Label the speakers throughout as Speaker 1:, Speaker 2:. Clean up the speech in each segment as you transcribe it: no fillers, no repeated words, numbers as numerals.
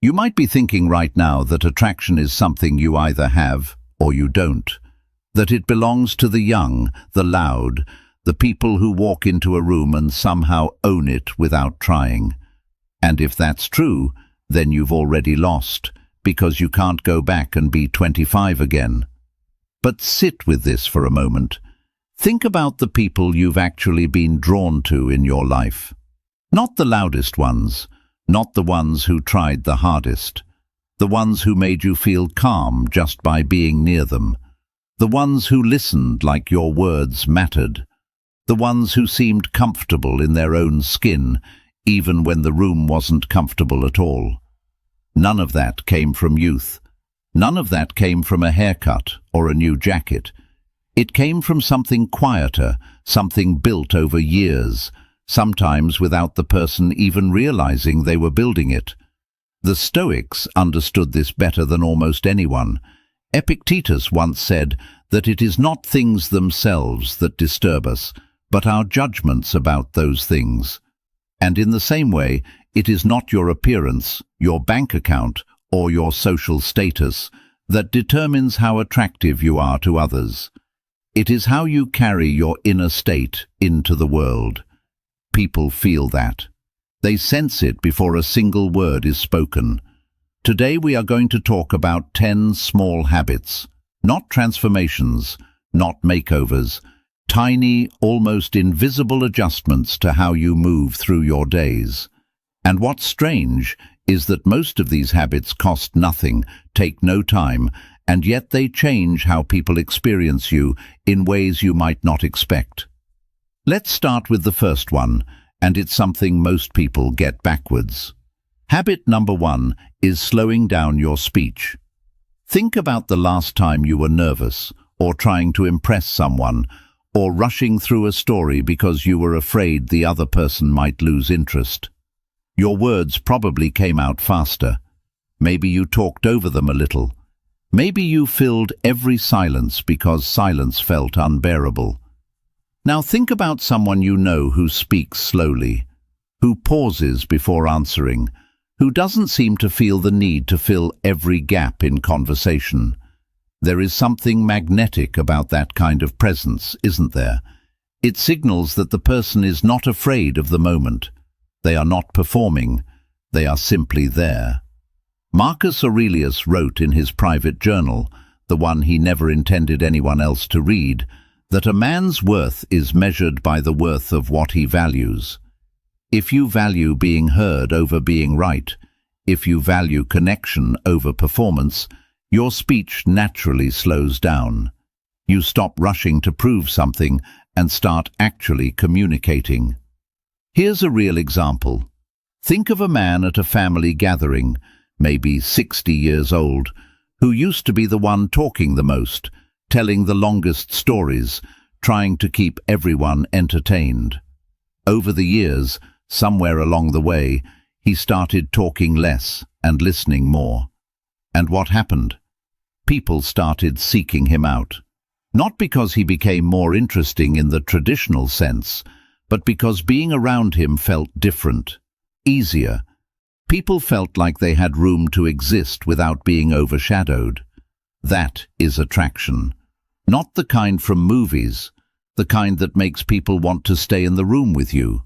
Speaker 1: You might be thinking right now that attraction is something you either have or you don't, that it belongs to the young, the loud, the people who walk into a room and somehow own it without trying. And if that's true, then you've already lost, because you can't go back and be 25 again. But sit with this for a moment. Think about the people you've actually been drawn to in your life. Not the loudest ones, not the ones who tried the hardest, the ones who made you feel calm just by being near them, the ones who listened like your words mattered, the ones who seemed comfortable in their own skin, even when the room wasn't comfortable at all. None of that came from youth. None of that came from a haircut or a new jacket. It came from something quieter, something built over years, sometimes without the person even realizing they were building it. The Stoics understood this better than almost anyone. Epictetus once said that it is not things themselves that disturb us, but our judgments about those things. And in the same way, it is not your appearance, your bank account, or your social status that determines how attractive you are to others. It is how you carry your inner state into the world. People feel that. They sense it before a single word is spoken. Today we are going to talk about 10 small habits, not transformations, not makeovers, tiny, almost invisible adjustments to how you move through your days. And what's strange is that most of these habits cost nothing, take no time, and yet they change how people experience you in ways you might not expect. Let's start with the first one, and it's something most people get backwards. Habit number 1 is slowing down your speech. Think about the last time you were nervous, or trying to impress someone, or rushing through a story because you were afraid the other person might lose interest. Your words probably came out faster. Maybe you talked over them a little. Maybe you filled every silence because silence felt unbearable. Now think about someone you know who speaks slowly, who pauses before answering, who doesn't seem to feel the need to fill every gap in conversation. There is something magnetic about that kind of presence, isn't there? It signals that the person is not afraid of the moment. They are not performing, they are simply there. Marcus Aurelius wrote in his private journal, the one he never intended anyone else to read, that a man's worth is measured by the worth of what he values. If you value being heard over being right, if you value connection over performance, your speech naturally slows down. You stop rushing to prove something and start actually communicating. Here's a real example. Think of a man at a family gathering, maybe 60 years old, who used to be the one talking the most, telling the longest stories, trying to keep everyone entertained. Over the years, somewhere along the way, he started talking less and listening more. And what happened? People started seeking him out. Not because he became more interesting in the traditional sense, but because being around him felt different, easier. People felt like they had room to exist without being overshadowed. That is attraction. Not the kind from movies, the kind that makes people want to stay in the room with you.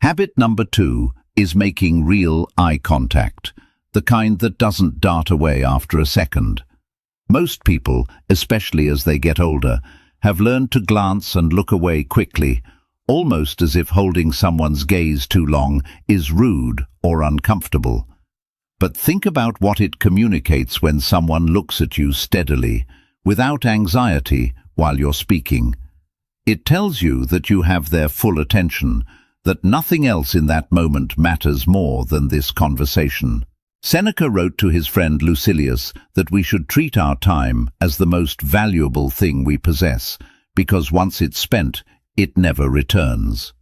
Speaker 1: Habit number 2 is making real eye contact, the kind that doesn't dart away after a second. Most people, especially as they get older, have learned to glance and look away quickly, almost as if holding someone's gaze too long is rude or uncomfortable. But think about what it communicates when someone looks at you steadily, without anxiety, while you're speaking. It tells you that you have their full attention, that nothing else in that moment matters more than this conversation. Seneca wrote to his friend Lucilius that we should treat our time as the most valuable thing we possess, because once it's spent, it never returns.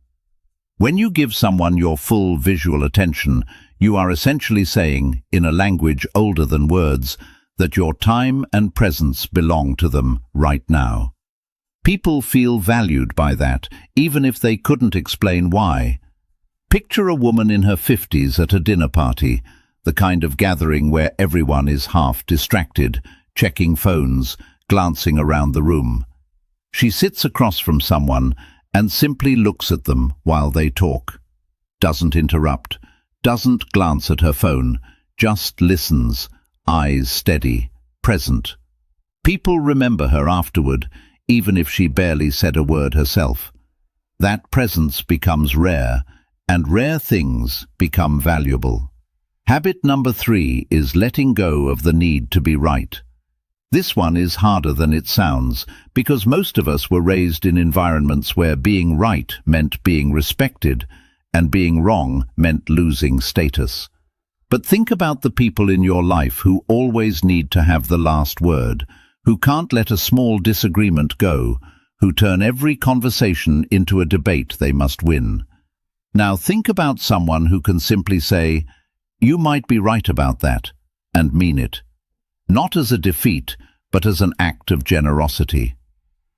Speaker 1: When you give someone your full visual attention, you are essentially saying, in a language older than words, that your time and presence belong to them right now. People feel valued by that, even if they couldn't explain why. Picture a woman in her 50s at a dinner party. the kind of gathering where everyone is half distracted, checking phones, glancing around the room. She sits across from someone and simply looks at them while they talk. Doesn't interrupt, doesn't glance at her phone, just listens, eyes steady, present. People remember her afterward, even if she barely said a word herself. That presence becomes rare, and rare things become valuable. Habit number 3 is letting go of the need to be right. This one is harder than it sounds, because most of us were raised in environments where being right meant being respected, and being wrong meant losing status. But think about the people in your life who always need to have the last word, who can't let a small disagreement go, who turn every conversation into a debate they must win. Now think about someone who can simply say, "You might be right about that," and mean it. Not as a defeat, but as an act of generosity.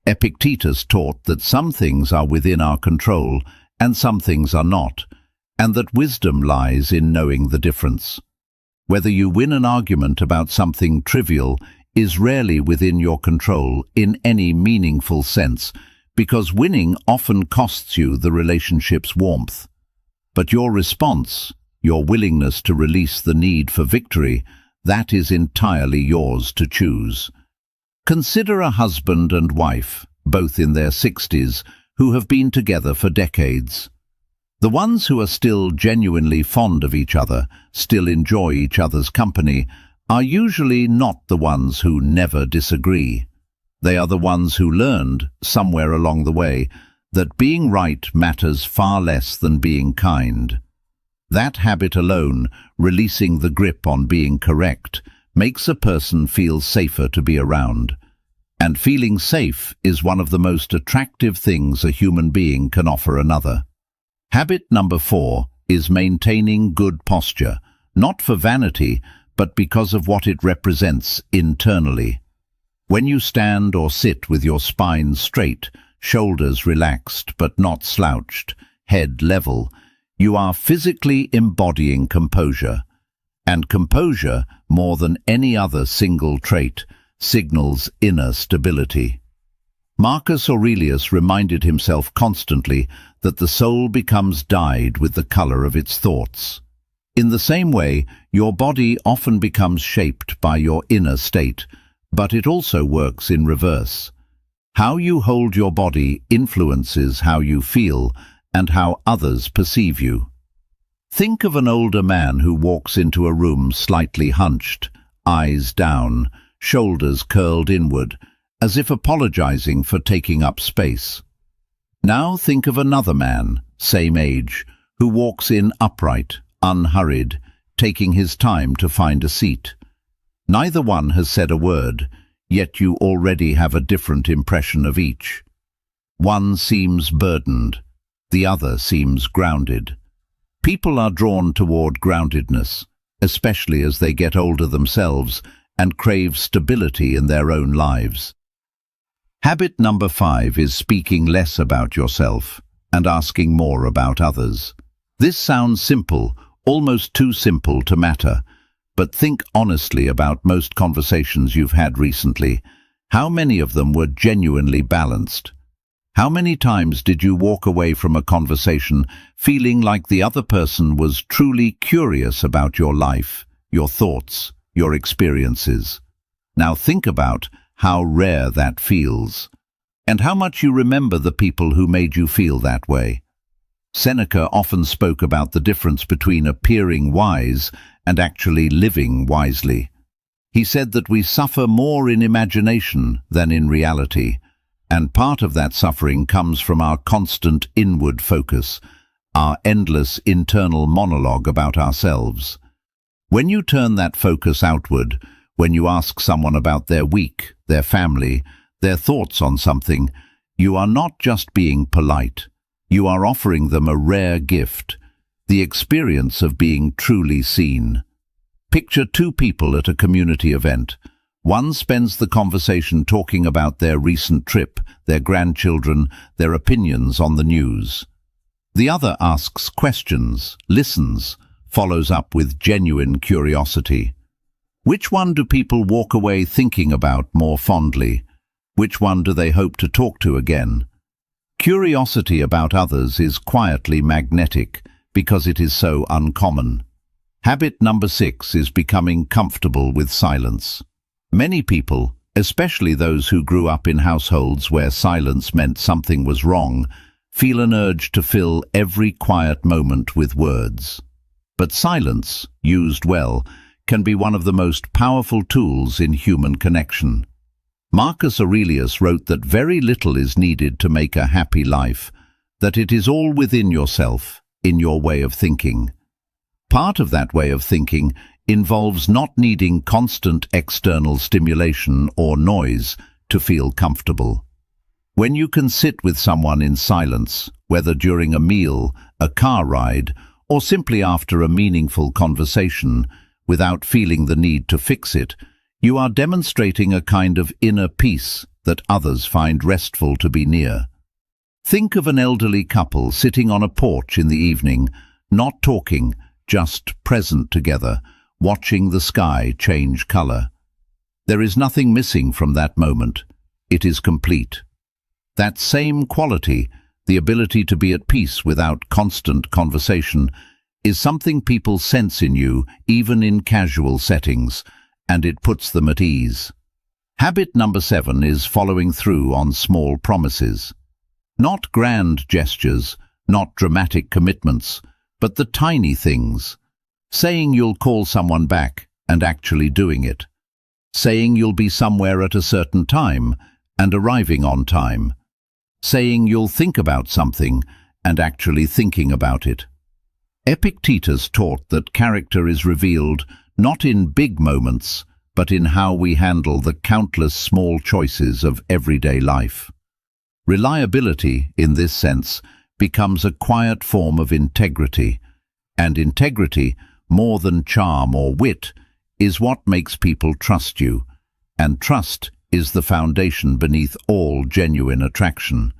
Speaker 1: Epictetus taught that some things are within our control and some things are not, and that wisdom lies in knowing the difference. Whether you win an argument about something trivial is rarely within your control in any meaningful sense, because winning often costs you the relationship's warmth. But your response, your willingness to release the need for victory, that is entirely yours to choose. Consider a husband and wife, both in their 60s, who have been together for decades. The ones who are still genuinely fond of each other, still enjoy each other's company, are usually not the ones who never disagree. They are the ones who learned, somewhere along the way, that being right matters far less than being kind. That habit alone, releasing the grip on being correct, makes a person feel safer to be around. And feeling safe is one of the most attractive things a human being can offer another. Habit number 4 is maintaining good posture, not for vanity, but because of what it represents internally. When you stand or sit with your spine straight, shoulders relaxed but not slouched, head level, you are physically embodying composure. And composure, more than any other single trait, signals inner stability. Marcus Aurelius reminded himself constantly that the soul becomes dyed with the color of its thoughts. In the same way, your body often becomes shaped by your inner state, but it also works in reverse. How you hold your body influences how you feel and how others perceive you. Think of an older man who walks into a room slightly hunched, eyes down, shoulders curled inward, as if apologizing for taking up space. Now think of another man, same age, who walks in upright, unhurried, taking his time to find a seat. Neither one has said a word, yet you already have a different impression of each. One seems burdened, the other seems grounded. People are drawn toward groundedness, especially as they get older themselves and crave stability in their own lives. Habit number 5 is speaking less about yourself and asking more about others. This sounds simple, almost too simple to matter, but think honestly about most conversations you've had recently. How many of them were genuinely balanced? How many times did you walk away from a conversation feeling like the other person was truly curious about your life, your thoughts, your experiences? Now think about how rare that feels, and how much you remember the people who made you feel that way. Seneca often spoke about the difference between appearing wise and actually living wisely. He said that we suffer more in imagination than in reality, and part of that suffering comes from our constant inward focus, our endless internal monologue about ourselves. When you turn that focus outward, when you ask someone about their week, their family, their thoughts on something, you are not just being polite. You are offering them a rare gift, the experience of being truly seen. Picture two people at a community event. One spends the conversation talking about their recent trip, their grandchildren, their opinions on the news. The other asks questions, listens, follows up with genuine curiosity. Which one do people walk away thinking about more fondly? Which one do they hope to talk to again? Curiosity about others is quietly magnetic because it is so uncommon. Habit number 6 is becoming comfortable with silence. Many people, especially those who grew up in households where silence meant something was wrong, feel an urge to fill every quiet moment with words. But silence, used well, can be one of the most powerful tools in human connection. Marcus Aurelius wrote that very little is needed to make a happy life, that it is all within yourself, in your way of thinking. Part of that way of thinking involves not needing constant external stimulation or noise to feel comfortable. When you can sit with someone in silence, whether during a meal, a car ride, or simply after a meaningful conversation, without feeling the need to fix it, you are demonstrating a kind of inner peace that others find restful to be near. Think of an elderly couple sitting on a porch in the evening, not talking, just present together, watching the sky change color. There is nothing missing from that moment. It is complete. That same quality, the ability to be at peace without constant conversation, is something people sense in you even in casual settings, and it puts them at ease. Habit number 7 is following through on small promises. Not grand gestures, not dramatic commitments, but the tiny things. Saying you'll call someone back and actually doing it. Saying you'll be somewhere at a certain time and arriving on time. Saying you'll think about something and actually thinking about it. Epictetus taught that character is revealed not in big moments, but in how we handle the countless small choices of everyday life. Reliability, in this sense, becomes a quiet form of integrity, and integrity, more than charm or wit, is what makes people trust you, and trust is the foundation beneath all genuine attraction.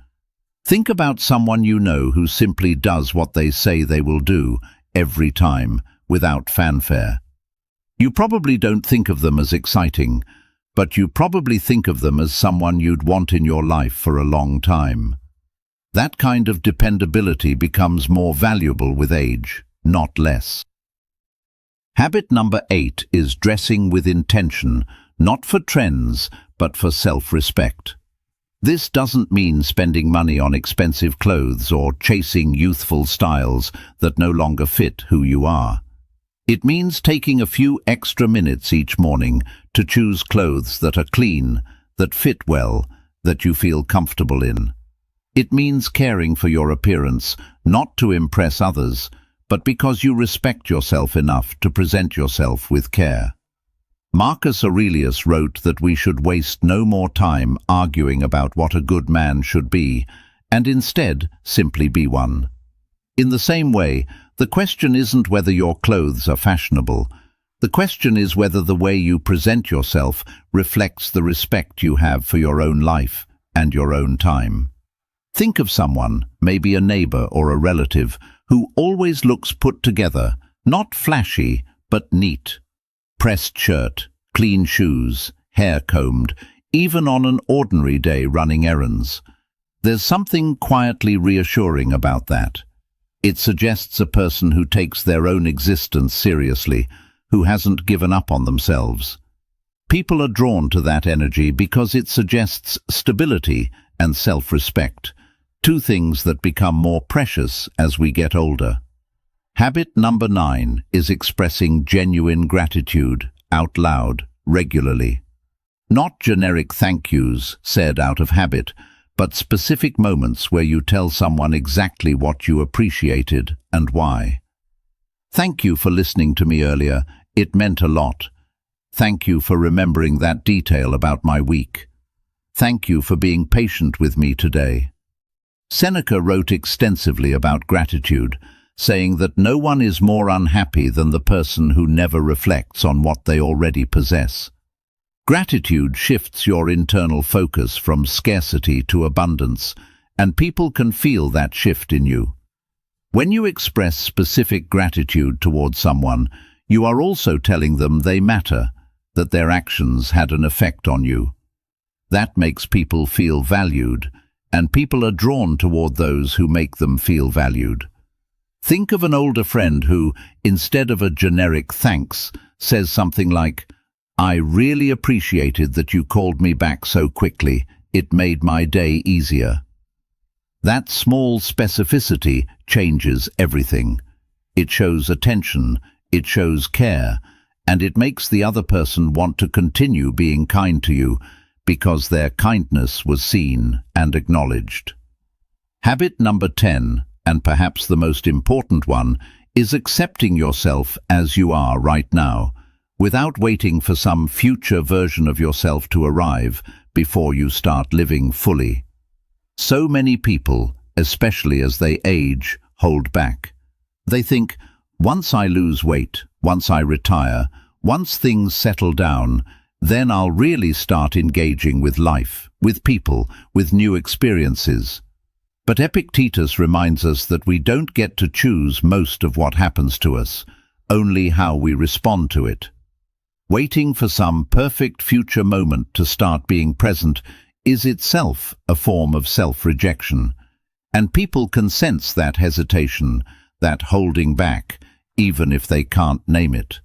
Speaker 1: Think about someone you know who simply does what they say they will do every time, without fanfare. You probably don't think of them as exciting, but you probably think of them as someone you'd want in your life for a long time. That kind of dependability becomes more valuable with age, not less. Habit number 8 is dressing with intention, not for trends, but for self-respect. This doesn't mean spending money on expensive clothes or chasing youthful styles that no longer fit who you are. It means taking a few extra minutes each morning to choose clothes that are clean, that fit well, that you feel comfortable in. It means caring for your appearance, not to impress others, but because you respect yourself enough to present yourself with care. Marcus Aurelius wrote that we should waste no more time arguing about what a good man should be, and instead simply be one. In the same way, the question isn't whether your clothes are fashionable. The question is whether the way you present yourself reflects the respect you have for your own life and your own time. Think of someone, maybe a neighbor or a relative, who always looks put together, not flashy, but neat. Pressed shirt, clean shoes, hair combed, even on an ordinary day running errands. There's something quietly reassuring about that. It suggests a person who takes their own existence seriously, who hasn't given up on themselves. People are drawn to that energy because it suggests stability and self-respect, two things that become more precious as we get older. Habit number 9 is expressing genuine gratitude out loud, regularly. Not generic thank yous said out of habit, but specific moments where you tell someone exactly what you appreciated and why. Thank you for listening to me earlier. It meant a lot. Thank you for remembering that detail about my week. Thank you for being patient with me today. Seneca wrote extensively about gratitude, saying that no one is more unhappy than the person who never reflects on what they already possess. Gratitude shifts your internal focus from scarcity to abundance, and people can feel that shift in you. When you express specific gratitude towards someone, you are also telling them they matter, that their actions had an effect on you. That makes people feel valued, and people are drawn toward those who make them feel valued. Think of an older friend who, instead of a generic thanks, says something like, "I really appreciated that you called me back so quickly. It made my day easier." That small specificity changes everything. It shows attention, it shows care, and it makes the other person want to continue being kind to you because their kindness was seen and acknowledged. Habit number 10, and perhaps the most important one, is accepting yourself as you are right now, without waiting for some future version of yourself to arrive before you start living fully. So many people, especially as they age, hold back. They think, once I lose weight, once I retire, once things settle down, then I'll really start engaging with life, with people, with new experiences. But Epictetus reminds us that we don't get to choose most of what happens to us, only how we respond to it. Waiting for some perfect future moment to start being present is itself a form of self-rejection, and people can sense that hesitation, that holding back, even if they can't name it.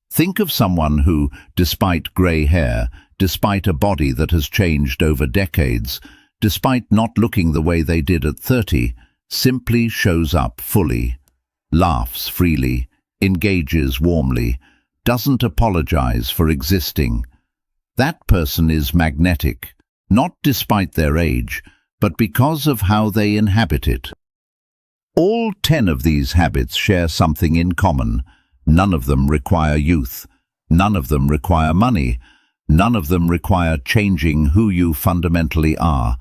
Speaker 1: Think of someone who, despite grey hair, despite a body that has changed over decades, despite not looking the way they did at 30, simply shows up fully, laughs freely, engages warmly, doesn't apologize for existing. That person is magnetic, not despite their age, but because of how they inhabit it. All 10 of these habits share something in common. None of them require youth. None of them require money. None of them require changing who you fundamentally are.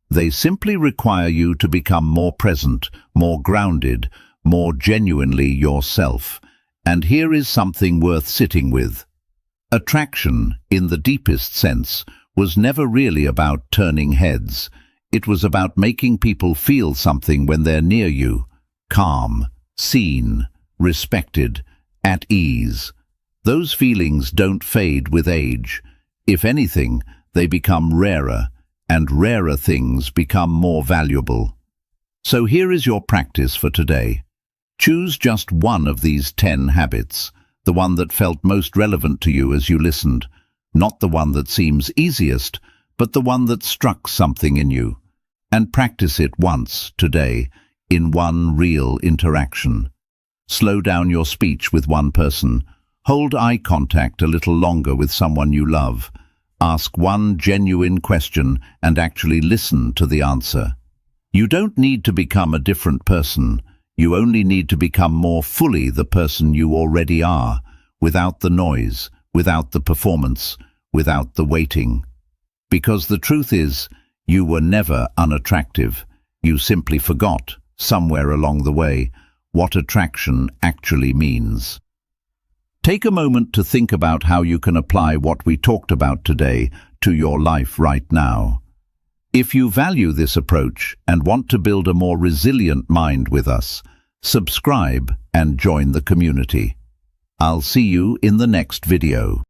Speaker 1: They simply require you to become more present, more grounded, more genuinely yourself. And here is something worth sitting with. Attraction, in the deepest sense, was never really about turning heads. It was about making people feel something when they're near you. Calm, seen, respected, at ease. Those feelings don't fade with age. If anything, they become rarer, and rarer things become more valuable. So here is your practice for today. Choose just one of these 10 habits, the one that felt most relevant to you as you listened, not the one that seems easiest, but the one that struck something in you, and practice it once today, in one real interaction. Slow down your speech with one person. Hold eye contact a little longer with someone you love. Ask one genuine question and actually listen to the answer. You don't need to become a different person. You only need to become more fully the person you already are, without the noise, without the performance, without the waiting. Because the truth is, you were never unattractive. You simply forgot, somewhere along the way, what attraction actually means. Take a moment to think about how you can apply what we talked about today to your life right now. If you value this approach and want to build a more resilient mind with us, subscribe and join the community. I'll see you in the next video.